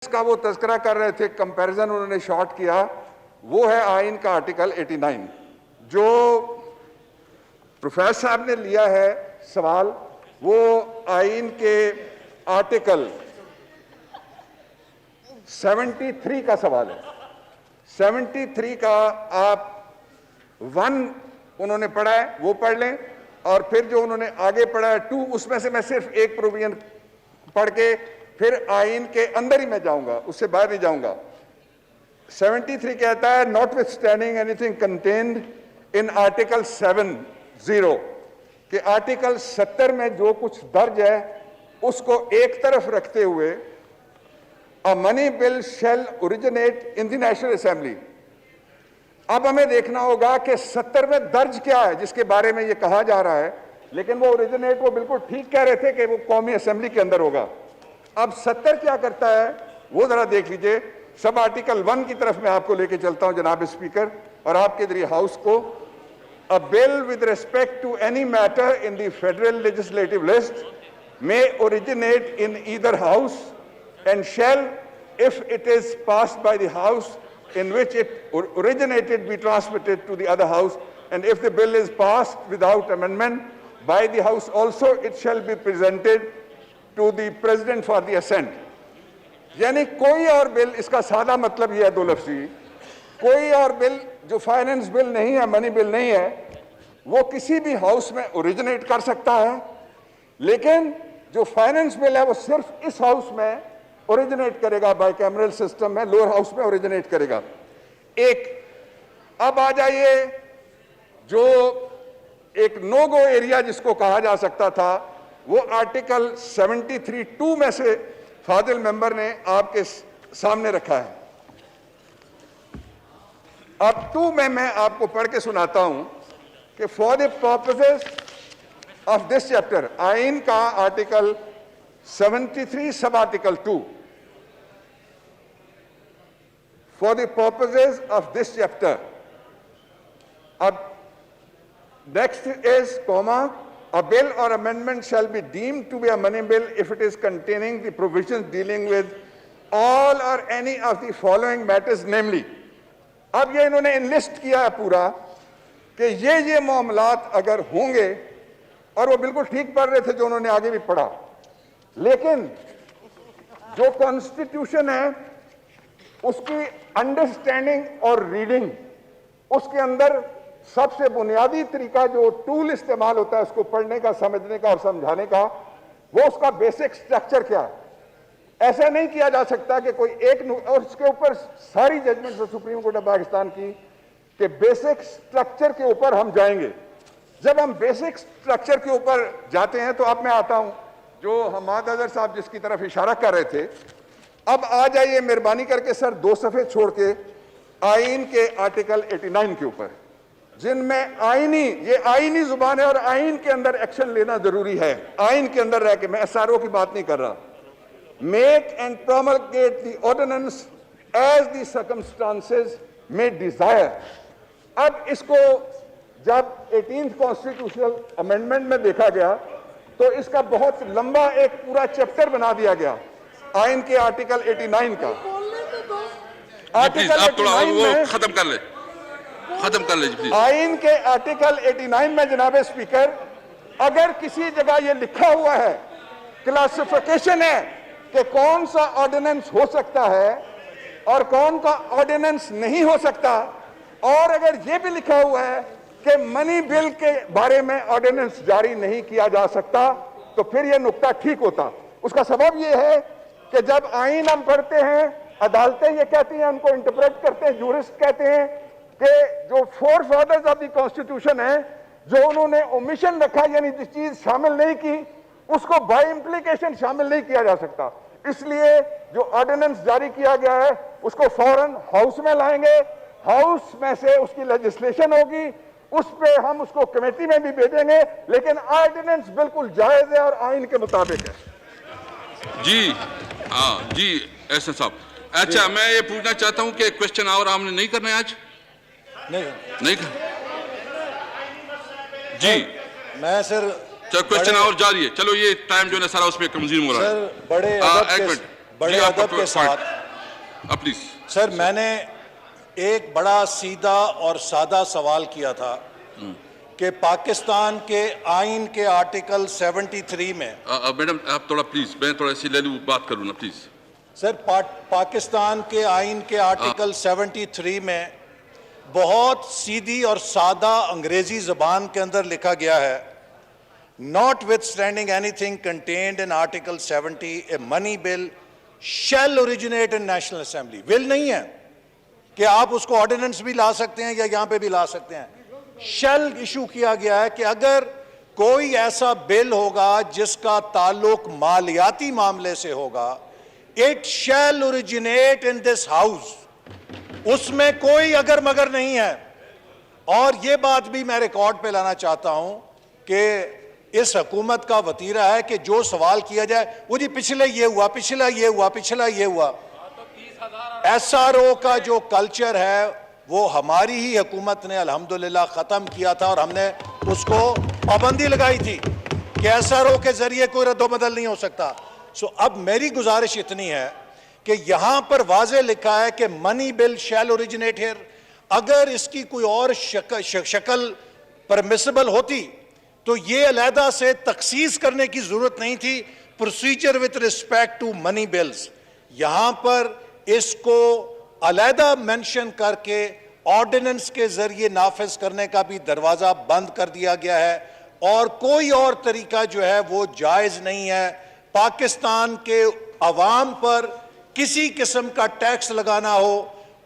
का वो तस्करा कर रहे थे, कंपैरिजन उन्होंने शॉर्ट किया, वो है आइन का आर्टिकल 89। जो प्रोफेसर साहब ने लिया है सवाल, वो आइन के आर्टिकल 73 का सवाल है। 73 का आप 1 उन्होंने पढ़ा है, वो पढ़ लें, और फिर जो उन्होंने आगे पढ़ा है 2, उसमें से मैं सिर्फ एक प्रोविजन पढ़ के फिर आइन के अंदर ही मैं जाऊंगा, उससे बाहर नहीं जाऊंगा। 73 कहता है, not with standing anything contained in article 70, कि आर्टिकल 70 में जो कुछ दर्ज है उसको एक तरफ रखते हुए a money bill shall originate in the national assembly. अब हमें देखना होगा कि 70 में दर्ज क्या है जिसके बारे में ये कहा जा रहा है, लेकिन वो ओरिजिनेट वो बिल्कुल ठीक कह रहे थे कि वो कौमी असेंबली के अंदर होगा। अब 70 क्या करता है वो जरा देख लीजिए। सब आर्टिकल 1 की तरफ मैं आपको लेके चलता हूं जनाब स्पीकर और आपके इधर हाउस को। A bill with respect to any matter in the federal legislative list may originate in either house and shall, if it is passed by the house in which it originated, be transmitted to the other house, and if the bill is passed without amendment by the house also, it shall be presented to the president for the assent। यानी कोई और bill, इसका सादा मतलब यह है दो लफ्जी, कोई और बिल जो फाइनेंस बिल नहीं है, मनी बिल नहीं है, वो किसी भी हाउस में ओरिजिनेट कर सकता है, लेकिन जो फाइनेंस बिल है वो सिर्फ इस हाउस में ओरिजिनेट करेगा, बाइकैमरल सिस्टम में लोअर हाउस में ओरिजिनेट करेगा। एक अब आ जाइए, जो एक नो गो एरिया जिसको कहा जा सकता था, वो आर्टिकल 73(2) में से फाजिल मेंबर ने आपके सामने रखा है। अब 2 में मैं आपको पढ़ के सुनाता हूं कि for the purposes of this chapter, आइन का article 73 sub article 2, for the purposes of this chapter. Next is comma, a bill or amendment shall be deemed to be a money bill if it is containing the provisions dealing with all or any of the following matters, namely। अब ये इन्होंने enlist किया है पूरा कि ये मामलात अगर होंगे, और वो बिल्कुल ठीक पढ़ रहे थे जो उन्होंने आगे भी पढ़ा, लेकिन जो कॉन्स्टिट्यूशन है उसकी अंडरस्टैंडिंग और रीडिंग, उसके अंदर सबसे बुनियादी तरीका जो टूल इस्तेमाल होता है उसको पढ़ने का, समझने का और समझाने का, वो उसका बेसिक स्ट्रक्चर क्या है। ऐसा नहीं किया जा सकता कि कोई एक, और इसके ऊपर सारी जजमेंट है सुप्रीम कोर्ट ऑफ पाकिस्तान की कि बेसिक स्ट्रक्चर के ऊपर हम जाएंगे। जब हम बेसिक स्ट्रक्चर के ऊपर जाते हैं तो अब मैं आता हूं जो हमाद अजहर साहब जिसकी तरफ इशारा कर रहे थे। अब आ जाइए मेहरबानी करके सर 2 सफ़े छोड़ के आइन के आर्टिकल 89 के ऊपर, जिनमें ये आइनी जुबान है और आइन के अंदर एक्शन लेना जरूरी है। आइन के अंदर रह के, मैं एसआरओ की बात नहीं कर रहा। Make and promulgate the ordinance as the circumstances may desire. अब इसको जब 18th कॉन्स्टिट्यूशनल अमेंडमेंट में देखा गया तो इसका बहुत लंबा एक पूरा चैप्टर बना दिया गया आइन के आर्टिकल 89 का। आर्टिकल 89 में खत्म कर ले जी। आइन के आर्टिकल 89 में जनाब स्पीकर, अगर किसी जगह ये लिखा हुआ है, क्लासिफिकेशन है कि कौन सा ऑर्डिनेंस हो सकता है और कौन का ऑर्डिनेंस नहीं हो सकता, और अगर ये भी लिखा हुआ है कि मनी बिल के बारे में ऑर्डिनेंस जारी नहीं किया जा सकता, तो फिर यह नुक्ता ठीक होता। उसका सबब यह है कि जब आइन हम पढ़ते हैं, अदालतें ये कहती हैं, उनको इंटरप्रेट करते हैं, जूरिस्ट कहते हैं कि जो 4 फादर्स ऑफ द कॉन्स्टिट्यूशन है, जो उन्होंने ओमिशन रखा, यानी जिस चीज शामिल नहीं की उसको बाय इंप्लीकेशन शामिल नहीं किया जा सकता। इसलिए जो ऑर्डिनेंस जारी किया गया है उसको फौरन हाउस में लाएंगे, हाउस में से उसकी लेजिस्लेशन होगी, उस पे हम उसको कमेटी में भी भेजेंगे, लेकिन ऑर्डिनेंस बिल्कुल जायज है और आइन के मुताबिक है। जी हाँ जी एसएन साहब। अच्छा, मैं ये पूछना चाहता हूं कि क्वेश्चन और हमने नहीं करना है आज? नहीं कर जी। मैं सर चलो क्वेश्चन और जारी है। चलो ये टाइम जो है सारा उसमें कंज्यूम हो रहा है। सर बड़े बड़े अदब के साथ प्लीज। सर, मैंने एक बड़ा सीधा और सादा सवाल किया था कि पाकिस्तान के आइन के आर्टिकल 73 में मैडम आप थोड़ा प्लीज, मैं थोड़ा सी ले लूँ, बात करूँ ना प्लीज। सर, पाकिस्तान के आइन के आर्टिकल 73 में बहुत सीधी और सादा अंग्रेजी जबान के अंदर लिखा गया है, notwithstanding anything contained in article 70 A money bill shall originate in national assembly. Bill नहीं है कि आप उसको ऑर्डिनेंस भी ला सकते हैं या यहां पे भी ला सकते हैं। शैल इशू किया गया है कि अगर कोई ऐसा बिल होगा जिसका ताल्लुक मालियाती मामले से होगा, it shall originate in this house. उसमें कोई अगर मगर नहीं है। और यह बात भी मैं रिकॉर्ड पे लाना चाहता हूं कि इस हुकूमत का वतीरा है कि जो सवाल किया जाए वो जी पिछले ये हुआ, पिछला ये हुआ, पिछला ये हुआ। SRO का जो कल्चर है वो हमारी ही हुकूमत ने अल्हम्दुलिल्लाह ख़त्म किया था और हमने उसको पाबंदी लगाई थी कि SRO के जरिए कोई रद्दोबदल नहीं हो सकता। सो अब मेरी गुजारिश इतनी है कि यहां पर वाज़े लिखा है कि money bill shall originate here. अगर इसकी कोई और शक्ल परमिसिबल होती तो ये अलहदा से तखसीस करने की जरूरत नहीं थी। Procedure with respect to money bills, यहां पर इसको अलहदा मेंशन करके ऑर्डिनेंस के जरिए नाफिज करने का भी दरवाजा बंद कर दिया गया है और कोई और तरीका जो है वो जायज नहीं है। पाकिस्तान के अवाम पर किसी किस्म का टैक्स लगाना हो,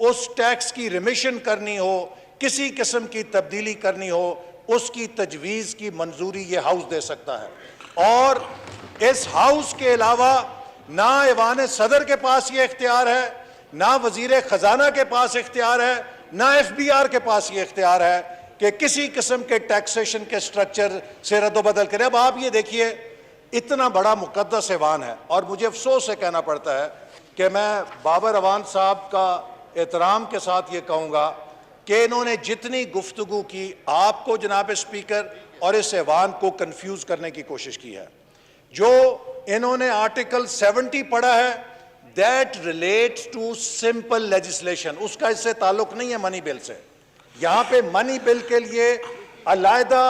उस टैक्स की रिमिशन करनी हो, किसी किस्म की तब्दीली करनी हो, उसकी तजवीज़ की मंजूरी ये हाउस दे सकता है। और इस हाउस के अलावा ना ऐवान सदर के पास ये इख्तियार है, ना वजीर खजाना के पास इख्तियार है, ना FBR के पास ये इख्तियार है कि किसी किस्म के टैक्सेशन के स्ट्रक्चर से रद्दोबदल करें। अब आप ये देखिए, इतना बड़ा मुकद्दस ऐवान है और मुझे अफसोस से कहना पड़ता है कि मैं बाबर अवान साहब का एहतराम के साथ ये कहूँगा कि इन्होंने जितनी गुफ्तगू की आपको जनाब स्पीकर और इस ऐवान को कंफ्यूज करने की कोशिश की है। जो इन्होंने आर्टिकल 70 पढ़ा है that relates to simple legislation, उसका इससे ताल्लुक नहीं है मनी बिल से। यहां पे मनी बिल के लिए अलहदा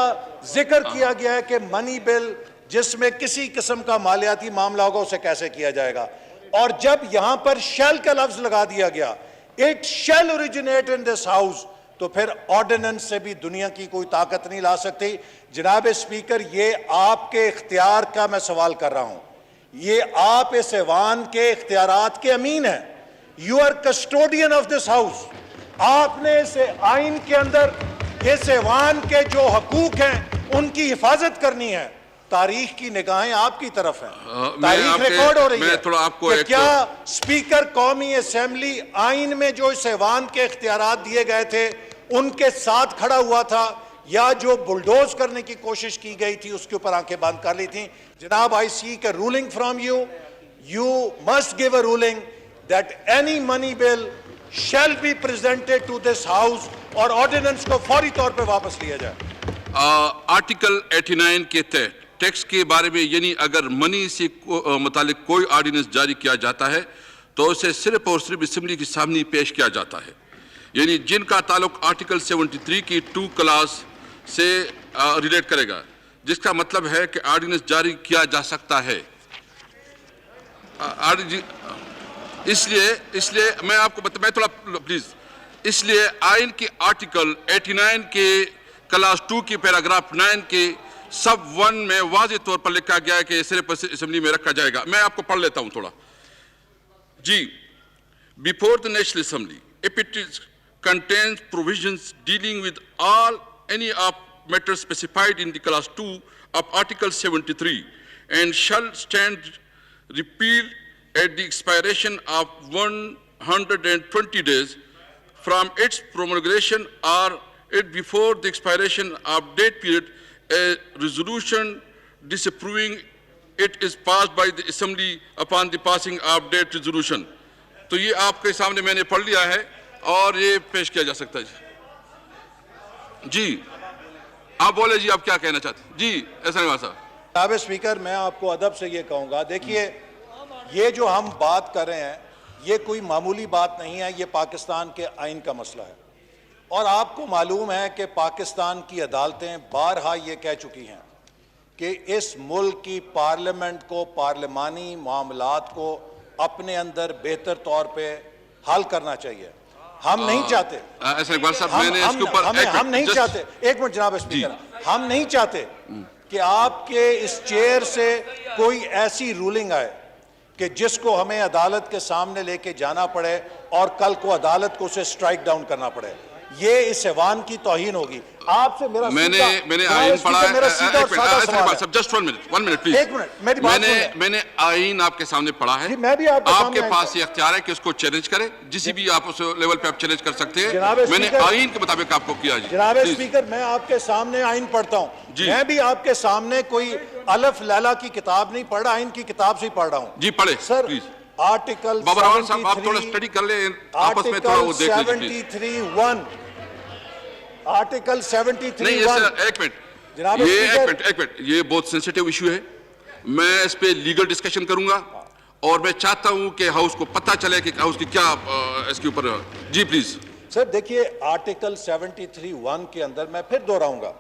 जिक्र किया गया है कि मनी बिल जिसमें किसी किस्म का मालियाती मामला होगा उसे कैसे किया जाएगा। और जब यहां पर शैल का लफ्ज लगा दिया गया, it shall originate in this house, तो फिर ऑर्डिनेंस से भी दुनिया की कोई ताकत नहीं ला सकती। जनाब स्पीकर, ये आपके इख्तियार का मैं सवाल कर रहा हूं, ये आप इस ऐवान के इख्तियारात के अमीन हैं। You are custodian of this house. आपने इस आइन के अंदर इस ऐवान के जो हकूक हैं उनकी हिफाजत करनी है। तारीख की निगाहें आपकी तरफ हैं, तारीख रिकॉर्ड हो रही है। थोड़ा आपको कि क्या स्पीकर कौमी असेंबली आइन में जो इस ऐवान के इख्तियारात दिए गए थे उनके साथ खड़ा हुआ था या जो बुलडोज करने की कोशिश की गई थी उसके ऊपर आंखें बंद कर ली थी? जनाब, I seek ruling from you, you must give a ruling that any money bill shall be presented to this house और ऑर्डिनेंस को फौरी तौर पर वापस लिया जाए। आर्टिकल 89 के तहत टैक्स के बारे में, यानी अगर मनी से मुतालिक कोई ऑर्डिनेंस जारी किया जाता है तो उसे सिर्फ और सिर्फ असेंबली के सामने पेश किया जाता है। यानी जिनका ताल्लुक आर्टिकल 73 की 2 क्लास से रिलेट करेगा, जिसका मतलब है कि ऑर्डिनेंस जारी किया जा सकता है। इसलिए मैं आपको मैं थोड़ा प्लीज, इसलिए आइन के आर्टिकल 89 के क्लास 2 की पैराग्राफ 9 के सब 1 में वाज़ेह तौर पर लिखा गया है कि सिर्फ असेंबली में रखा जाएगा। मैं आपको पढ़ लेता हूं थोड़ा जी। Before the national assembly if it is contains provisions dealing with all any of matters specified in the class 2 of article 73 and shall stand repealed at the expiration of 120 days from its promulgation or it before the expiration of date period. A resolution disapproving it is passed by the assembly upon the passing of date resolution. तो ये आपके सामने मैंने पढ़ लिया है और ये पेश किया जा सकता है जी। आप बोले जी, आप क्या कहना चाहते हैं जी? ऐसा नहीं साहब। जनाब स्पीकर, मैं आपको अदब से ये कहूंगा, देखिए ये जो हम बात कर रहे हैं ये कोई मामूली बात नहीं है, ये पाकिस्तान के आइन का मसला है। और आपको मालूम है कि पाकिस्तान की अदालतें बारहा ये कह चुकी हैं कि इस मुल्क की पार्लियामेंट को पार्लिमानी मामलात को अपने अंदर बेहतर तौर पे हल करना चाहिए। हम नहीं चाहते, ऐसे इकबाल साहब, मैंने इसके ऊपर हम नहीं चाहते, एक मिनट जनाब स्पीकर, हम नहीं चाहते कि आपके इस चेयर से कोई ऐसी रूलिंग आए कि जिसको हमें अदालत के सामने लेके जाना पड़े और कल को अदालत को उसे स्ट्राइक डाउन करना पड़े। ये इस ऐवान की तौहीन होगी। आपसे मेरा मैंने आइन पढ़ा है। Just 1 minute please. एक मिनट, मेरी बात सुनिए। मैंने आइन आपके सामने पढ़ा है। जी, मैं भी आपके पास ये अख्तियार है कि उसको चैलेंज करें, जिस भी आप उस लेवल पे आप चैलेंज कर सकते हैं। मैंने आइन के मुताबिक आपको किया जी। जनाब स्पीकर, मैं आपके सामने आइन पढ़ता हूँ। मैं भी आपके सामने कोई अलफ लैला की किताब नहीं पढ़ रहा, आइन की किताब से ही पढ़ रहा हूँ जी। पढ़े सर प्लीज। आर्टिकल बाबर साहब, आप थोड़ा स्टडी कर ले, आपस में थोड़ा वो देख लीजिए। 73(1) आर्टिकल 73(1) नहीं सर, एक मिनट, ये बहुत सेंसिटिव इशू है। मैं इस पे लीगल डिस्कशन करूंगा और मैं चाहता हूं कि हाउस को पता चले कि हाउस की क्या इसके ऊपर जी प्लीज। सर देखिए, आर्टिकल 73(1) के अंदर मैं फिर दोहराऊंगा,